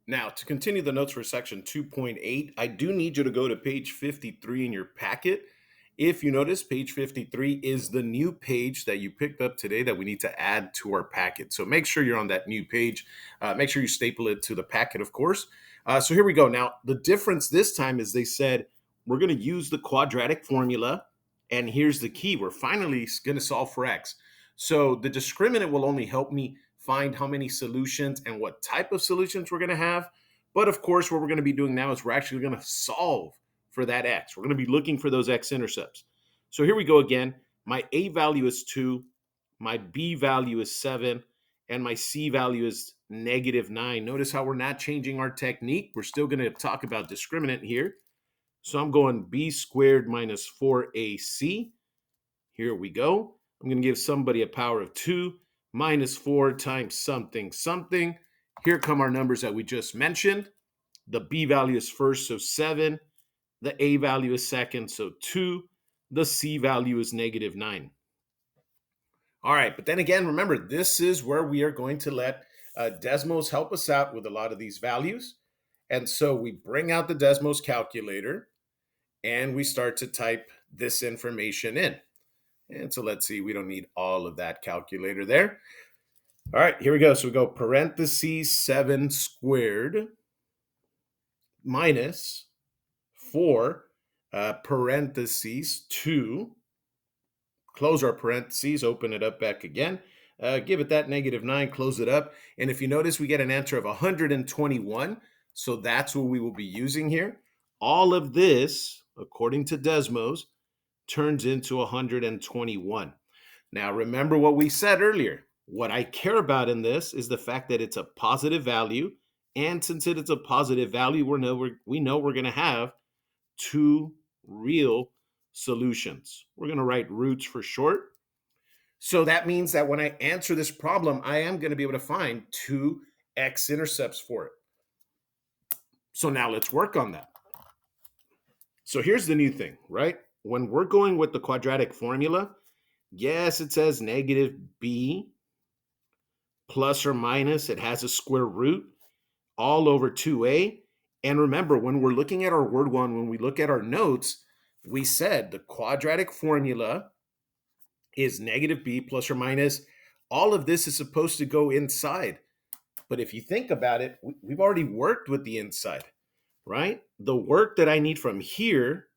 Now, to continue the notes for section 2.8, I do need you to go to page 53 in your packet. If you notice, page 53 is the new page that you picked up today that we need to add to our packet. So make sure you're on that new page. Make sure you staple it to the packet, of course. So here we go. Now, the difference this time is they said we're going to use the quadratic formula. And here's the key, we're finally going to solve for x. So the discriminant will only help me find how many solutions and what type of solutions we're going to have. But of course, what we're going to be doing now is we're actually going to solve for that x. We're going to be looking for those x-intercepts. So here we go again. My a value is 2, my b value is 7, and my c value is -9. Notice how we're not changing our technique. We're still going to talk about discriminant here. So I'm going b squared minus 4ac. Here we go. I'm going to give somebody a power of 2 minus 4 times something, something. Here come our numbers that we just mentioned. The b value is first, so 7. The a value is second, so 2. The c value is -9. All right, but then again, remember, this is where we are going to let Desmos help us out with a lot of these values. And so we bring out the Desmos calculator and we start to type this information in. And so let's see, we don't need all of that calculator there. All right, here we go. So we go parentheses 7 squared minus 4 parentheses 2, close our parentheses, open it up back again, give it that -9, close it up. And if you notice, we get an answer of 121. So that's what we will be using here. All of this, according to Desmos, turns into 121. Now, remember what we said earlier. What I care about in this is the fact that it's a positive value. And since it's a positive value, we know we're going to have two real solutions. We're going to write roots for short. So that means that when I answer this problem, I am going to be able to find two x-intercepts for it. So now let's work on that. So here's the new thing, right? When we're going with the quadratic formula, yes, it says -b plus or minus, it has a square root all over 2a. And remember, when we're looking at our word one, when we look at our notes, we said the quadratic formula is -b plus or minus. All of this is supposed to go inside. But if you think about it, we've already worked with the inside, right? The work that I need from here,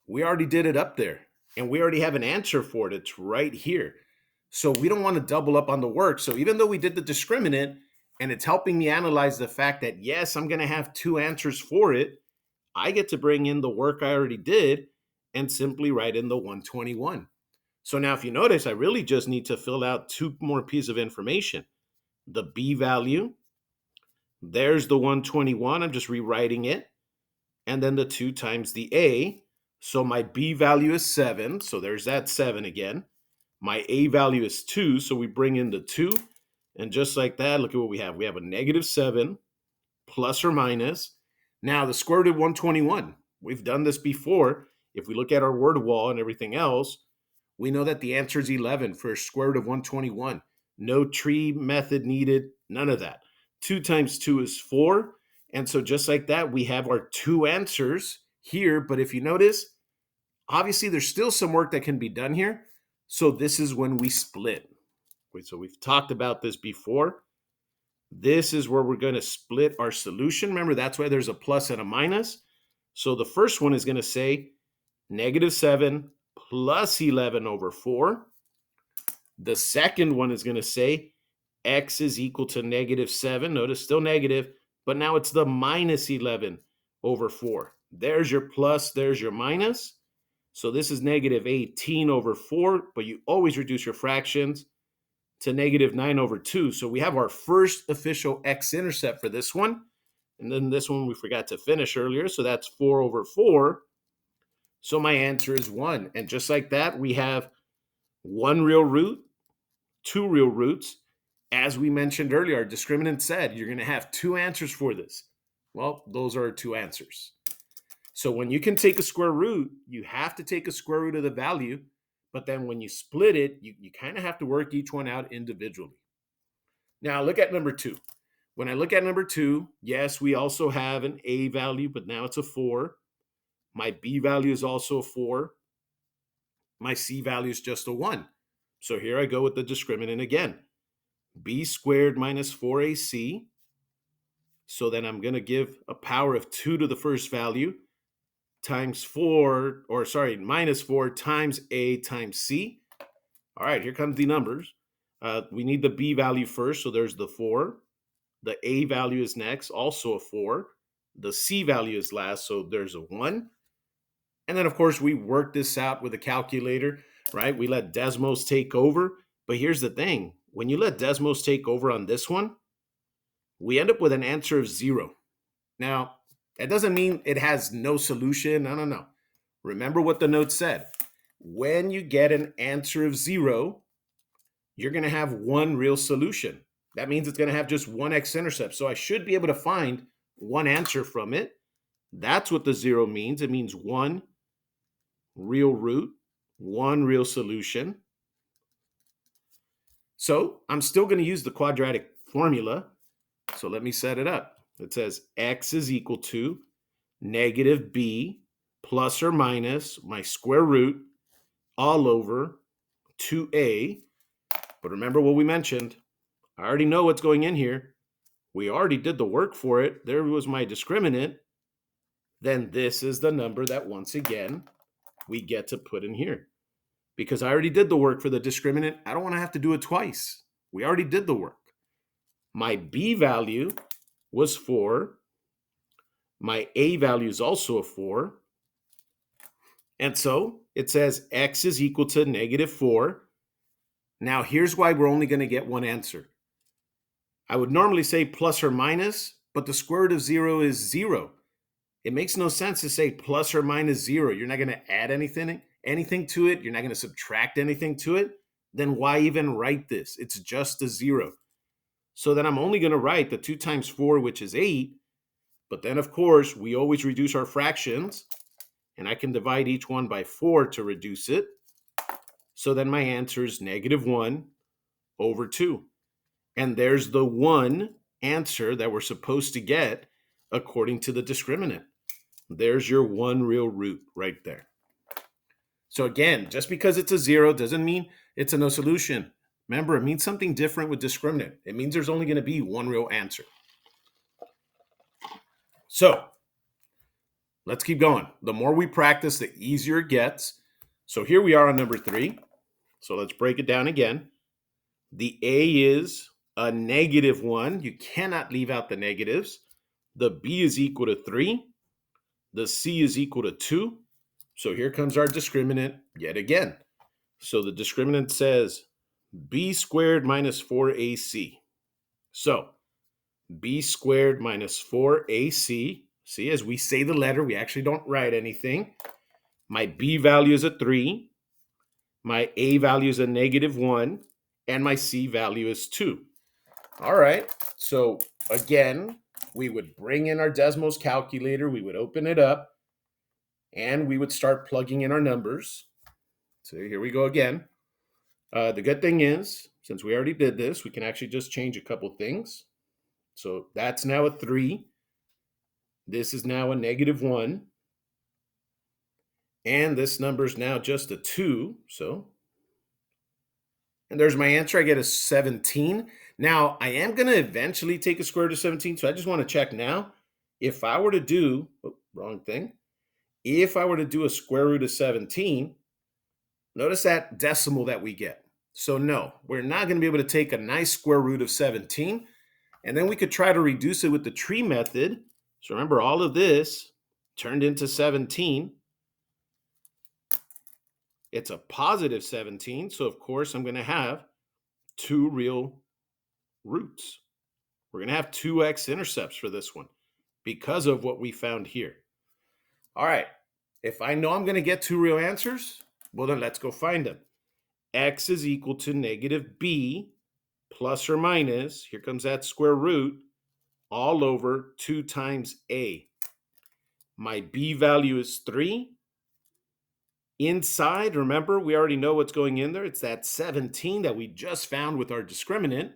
we already did it up there. And we already have an answer for it. It's right here. So we don't want to double up on the work. So even though we did the discriminant and it's helping me analyze the fact that, yes, I'm going to have two answers for it, I get to bring in the work I already did and simply write in the 121. So now if you notice, I really just need to fill out two more pieces of information. The B value, there's the 121. I'm just rewriting it. And then the 2 times the A. So my B value is 7. So there's that 7 again. My A value is 2. So we bring in the 2. And just like that, look at what we have. We have a -7 plus or minus. Now the square root of 121. We've done this before. If we look at our word wall and everything else, we know that the answer is 11 for a square root of 121. No tree method needed, none of that. 2 times 2 is 4. And so just like that, we have our two answers here. But if you notice, obviously there's still some work that can be done here. So this is when we split. Wait, so we've talked about this before. This is where we're going to split our solution. Remember, that's why there's a plus and a minus. So the first one is going to say -7 plus 11 over 4. The second one is going to say x is equal to -7. Notice still negative, but now it's the -11 over 4. There's your plus, there's your minus. So this is -18 over 4, but you always reduce your fractions to -9 over 2. So we have our first official x-intercept for this one. And then this one we forgot to finish earlier. So that's 4 over 4. So my answer is 1. And just like that, we have one real root, two real roots. As we mentioned earlier, our discriminant said you're going to have two answers for this. Well, those are our two answers. So when you can take a square root, you have to take a square root of the value. But then when you split it, you kind of have to work each one out individually. Now look at number 2. When I look at number 2, yes, we also have an A value, but now it's a 4. My B value is also a 4. My C value is just a 1. So here I go with the discriminant again. B squared minus 4AC. So then I'm going to give a power of 2 to the first value times 4, or sorry, minus 4 times A times C. All right, here comes the numbers. We need the B value first, so there's the 4. The A value is next, also a 4. The C value is last, so there's a 1. And then, of course, we work this out with a calculator, right? We let Desmos take over. But here's the thing. When you let Desmos take over on this one, we end up with an answer of 0. Now, that doesn't mean it has no solution. No, no, no. Remember what the note said. When you get an answer of 0, you're going to have one real solution. That means it's going to have just one x-intercept. So I should be able to find one answer from it. That's what the 0 means. It means one real root, one real solution. So I'm still going to use the quadratic formula. So let me set it up. It says x is equal to negative b plus or minus my square root all over 2a. But remember what we mentioned. I already know what's going in here. We already did the work for it. There was my discriminant. Then this is the number that, once again, we get to put in here. Because I already did the work for the discriminant, I don't want to have to do it twice. We already did the work. My B value was 4. My A value is also a 4. And so it says x is equal to negative 4. Now here's why we're only going to get one answer. I would normally say plus or minus, but the square root of 0 is 0. It makes no sense to say plus or minus 0. You're not going to add anything to it. You're not going to subtract anything to it. Then why even write this? It's just a 0. So then I'm only going to write the 2 times 4, which is 8. But then, of course, we always reduce our fractions. And I can divide each one by 4 to reduce it. So then my answer is negative 1 over 2. And there's the one answer that we're supposed to get according to the discriminant. There's your one real root right there. So again, just because it's a 0 doesn't mean it's a no solution. Remember, it means something different with discriminant. It means there's only going to be one real answer. So let's keep going. The more we practice, the easier it gets. So here we are on number 3. So let's break it down again. The A is a negative 1. You cannot leave out the negatives. The B is equal to 3. The C is equal to 2. So here comes our discriminant yet again. So the discriminant says b squared minus 4ac. So b squared minus 4ac. See, as we say the letter, we actually don't write anything. My b value is a 3. My a value is a negative 1. And my c value is 2. All right. So again, we would bring in our Desmos calculator. We would open it up. And we would start plugging in our numbers. So here we go again. The good thing is, since we already did this, we can actually just change a couple things. So that's now a 3. This is now a negative 1. And this number is now just a 2. And there's my answer. I get a 17. Now, I am going to eventually take a square root of 17. So I just want to check now. If I were to do, wrong thing. If I were to do a square root of 17, notice that decimal that we get. So no, we're not going to be able to take a nice square root of 17. And then we could try to reduce it with the tree method. So remember, all of this turned into 17. It's a positive 17. So of course, I'm going to have 2 real roots. We're going to have 2 x-intercepts for this one because of what we found here. All right. If I know I'm going to get 2 real answers, well, then let's go find them. X is equal to negative b plus or minus, here comes that square root, all over 2 times a. My b value is 3. Inside, remember, we already know what's going in there. It's that 17 that we just found with our discriminant.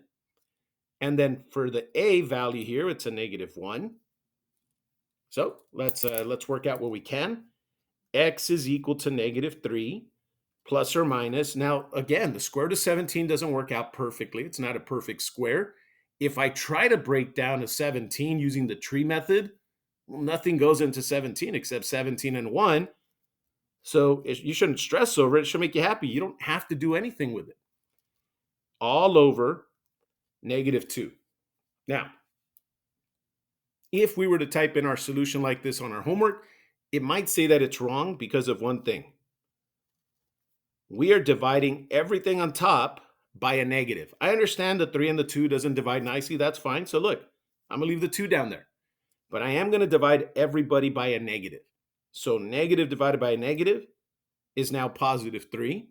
And then for the a value here, it's a -1. So let's work out what we can. X is equal to -3 plus or minus. Now, again, the square root of 17 doesn't work out perfectly. It's not a perfect square. If I try to break down a 17 using the tree method, well, nothing goes into 17 except 17 and 1. So you shouldn't stress over it. It should make you happy. You don't have to do anything with it. All over -2. Now, if we were to type in our solution like this on our homework, it might say that it's wrong because of one thing. We are dividing everything on top by a negative. I understand the 3 and the 2 doesn't divide nicely. That's fine. So look, I'm going to leave the 2 down there. But I am going to divide everybody by a negative. So negative divided by a negative is now +3.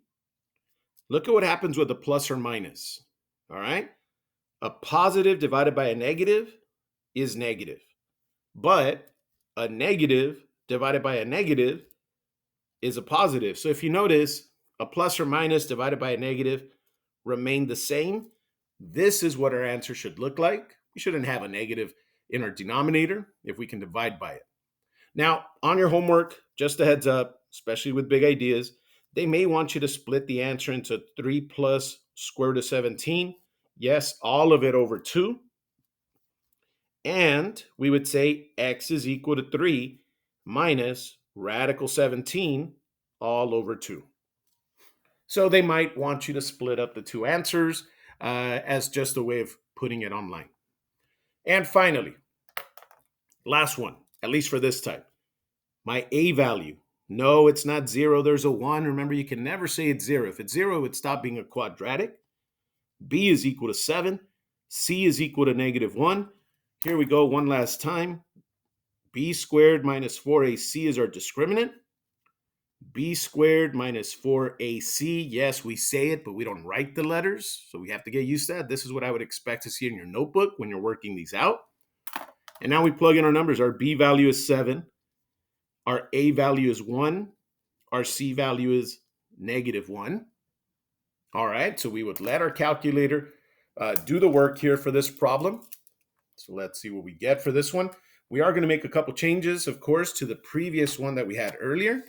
Look at what happens with a plus or minus. All right. A positive divided by a negative is negative. But a negative divided by a negative is a positive. So if you notice, a plus or minus divided by a negative remain the same. This is what our answer should look like. We shouldn't have a negative in our denominator if we can divide by it. Now, on your homework, just a heads up, especially with big ideas, they may want you to split the answer into 3 plus square root of 17. Yes, all of it over 2. And we would say x is equal to 3 minus radical 17 all over 2. So they might want you to split up the two answers as just a way of putting it online. And finally, last one, at least for this type, my a value. No, it's not 0. There's a 1. Remember, you can never say it's 0. If it's 0, it would stop being a quadratic. B is equal to 7. C is equal to -1. Here we go one last time. B squared minus 4ac is our discriminant. B squared minus 4ac. Yes, we say it, but we don't write the letters. So we have to get used to that. This is what I would expect to see in your notebook when you're working these out. And now we plug in our numbers. Our B value is 7. Our A value is 1. Our C value is -1. All right, so we would let our calculator do the work here for this problem. So let's see what we get for this one. We are going to make a couple changes, of course, to the previous one that we had earlier.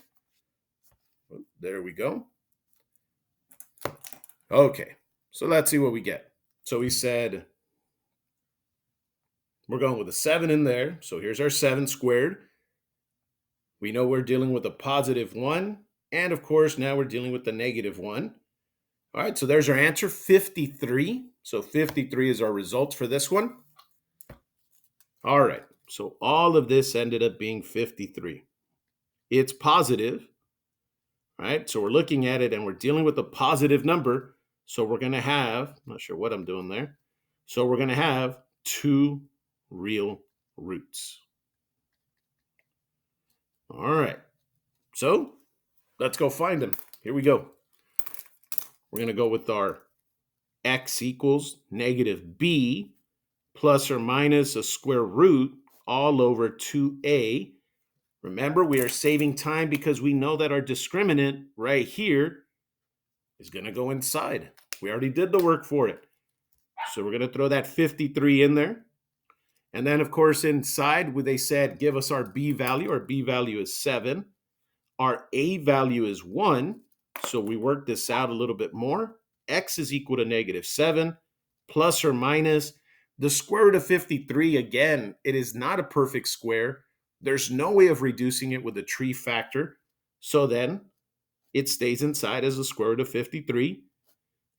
Oh, there we go. Okay, so let's see what we get. So we said we're going with a 7 in there. So here's our 7 squared. We know we're dealing with a +1. And of course, now we're dealing with the -1. All right, so there's our answer, 53. So 53 is our results for this one. All right, so all of this ended up being 53. It's positive, right? So we're looking at it and we're dealing with a positive number. So we're going to have, I'm not sure what I'm doing there. So we're going to have 2 real roots. All right, so let's go find them. Here we go. We're going to go with our x equals -b plus or minus a square root all over 2a. Remember, we are saving time because we know that our discriminant right here is going to go inside. We already did the work for it. So we're going to throw that 53 in there. And then, of course, inside, where they said, give us our b value. Our b value is 7. Our a value is 1. So we work this out a little bit more. X is equal to -7 plus or minus the square root of 53. Again, it is not a perfect square. There's no way of reducing it with a tree factor. So then it stays inside as the square root of 53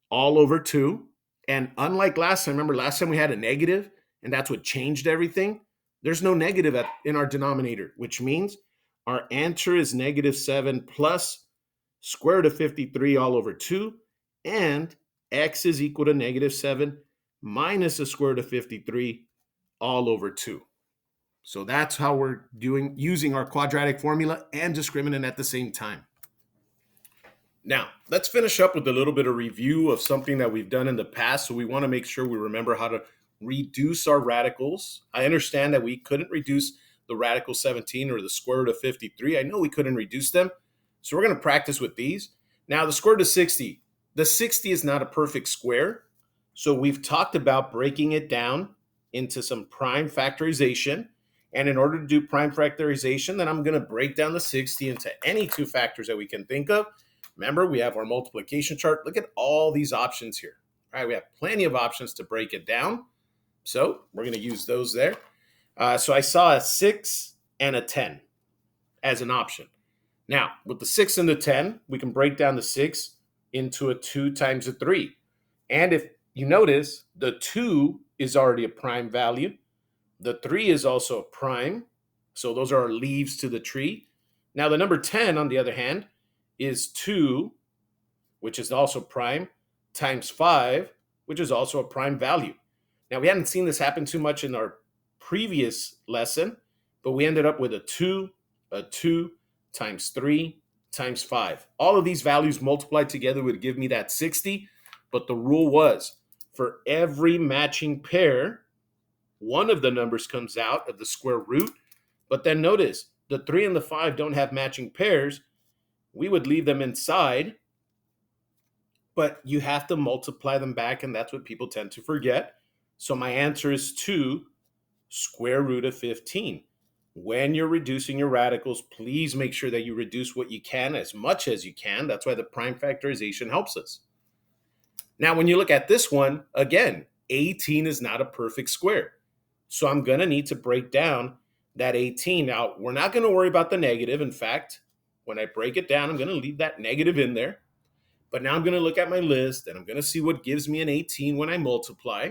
all over 2. And unlike last time, remember last time we had a negative and that's what changed everything? There's no negative in our denominator, which means our answer is -7 plus square root of 53 all over 2. And x is equal to -7 minus the square root of 53 all over 2. So that's how we're using our quadratic formula and discriminant at the same time. Now, let's finish up with a little bit of review of something that we've done in the past. So we want to make sure we remember how to reduce our radicals. I understand that we couldn't reduce the radical 17 or the square root of 53. I know we couldn't reduce them. So we're going to practice with these. Now, the square root of 60. The 60 is not a perfect square. So we've talked about breaking it down into some prime factorization. And in order to do prime factorization, then I'm going to break down the 60 into any two factors that we can think of. Remember, we have our multiplication chart. Look at all these options here. All right, we have plenty of options to break it down. So we're going to use those there. So I saw a 6 and a 10 as an option. Now, with the 6 and the 10, we can break down the 6 into a 2 times a 3. And if you notice, the 2 is already a prime value. The 3 is also a prime. So those are our leaves to the tree. Now, the number 10, on the other hand, is 2, which is also prime, times 5, which is also a prime value. Now, we hadn't seen this happen too much in our previous lesson, but we ended up with a 2 times 3 times 5. All of these values multiplied together would give me that 60, but the rule was for every matching pair, one of the numbers comes out of the square root. But then notice the 3 and the 5 don't have matching pairs. We would leave them inside, but you have to multiply them back, and that's what people tend to forget. So my answer is 2 square root of 15. When you're reducing your radicals, please make sure that you reduce what you can as much as you can. That's why the prime factorization helps us. Now, when you look at this one, again, 18 is not a perfect square. So I'm going to need to break down that 18. Now, we're not going to worry about the negative. In fact, when I break it down, I'm going to leave that negative in there. But now I'm going to look at my list, and I'm going to see what gives me an 18 when I multiply.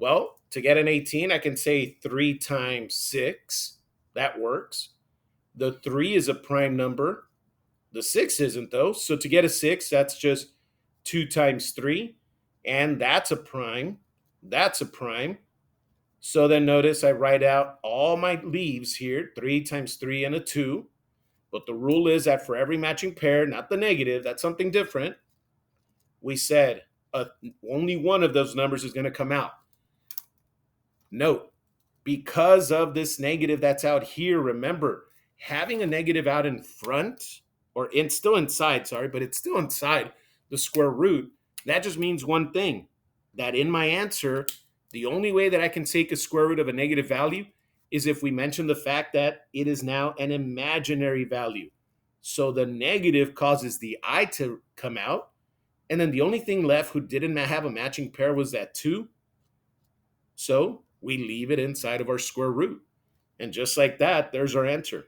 Well, to get an 18, I can say 3 times 6. That works. The 3 is a prime number. The 6 isn't, though. So to get a 6, that's just 2 times 3. And that's a prime. That's a prime. So then notice I write out all my leaves here, 3 times 3 and a 2. But the rule is that for every matching pair, not the negative, that's something different, we said only one of those numbers is going to come out. Note, because of this negative that's out here, remember, having a negative out in front, or still inside, sorry, but it's still inside the square root, that just means one thing, that in my answer, the only way that I can take a square root of a negative value is if we mention the fact that it is now an imaginary value. So the negative causes the I to come out, and then the only thing left who didn't have a matching pair was that 2. So we leave it inside of our square root. And just like that, there's our answer.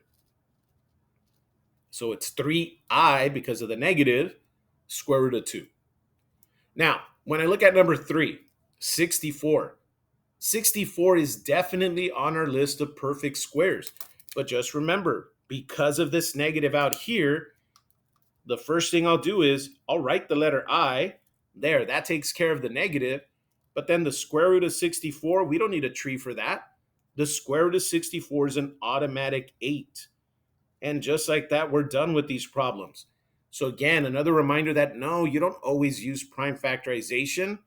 So it's 3i because of the negative, square root of 2. Now, when I look at number 3, 64. 64 is definitely on our list of perfect squares. But just remember, because of this negative out here, the first thing I'll do is I'll write the letter I there. That takes care of the negative. But then the square root of 64, we don't need a tree for that. The square root of 64 is an automatic 8. And just like that, we're done with these problems. So again, another reminder that no, you don't always use prime factorization,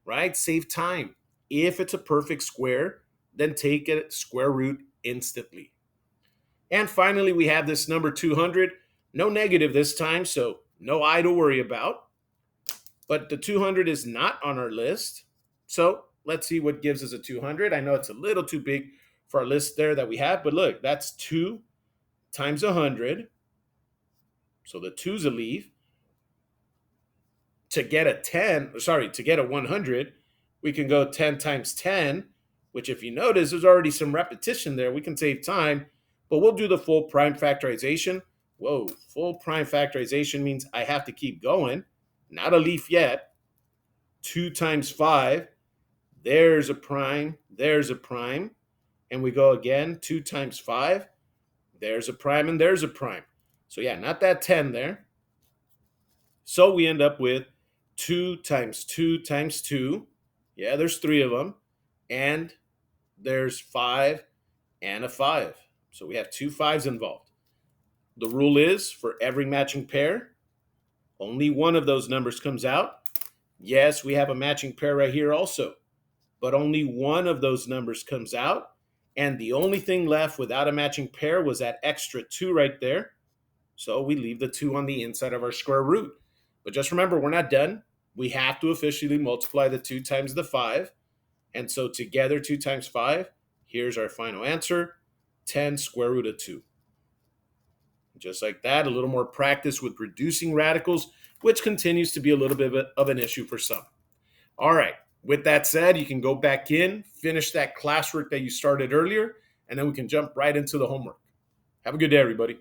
right? Save time. If it's a perfect square, then take a square root instantly. And finally, we have this number 200. No negative this time, so no I to worry about. But the 200 is not on our list. So let's see what gives us a 200. I know it's a little too big for our list there that we have, but look, that's 2 times 100. So the 2's a leaf. To get a 100, we can go 10 times 10, which if you notice, there's already some repetition there. We can save time, but we'll do the full prime factorization. Whoa, full prime factorization means I have to keep going. Not a leaf yet. 2 times 5, there's a prime, there's a prime. And we go again, 2 times 5, there's a prime, and there's a prime. So yeah, not that 10 there. So we end up with 2 times 2 times 2. Yeah, there's 3 of them. And there's 5 and a 5. So we have 2 5s involved. The rule is for every matching pair, only one of those numbers comes out. Yes, we have a matching pair right here also, but only one of those numbers comes out. And the only thing left without a matching pair was that extra 2 right there. So we leave the 2 on the inside of our square root. But just remember, we're not done. we have to officially multiply the 2 times the 5. And so together, 2 times 5, here's our final answer, 10 square root of 2. Just like that, a little more practice with reducing radicals, which continues to be a little bit of an issue for some. All right, with that said, you can go back in, finish that classwork that you started earlier, and then we can jump right into the homework. Have a good day, everybody.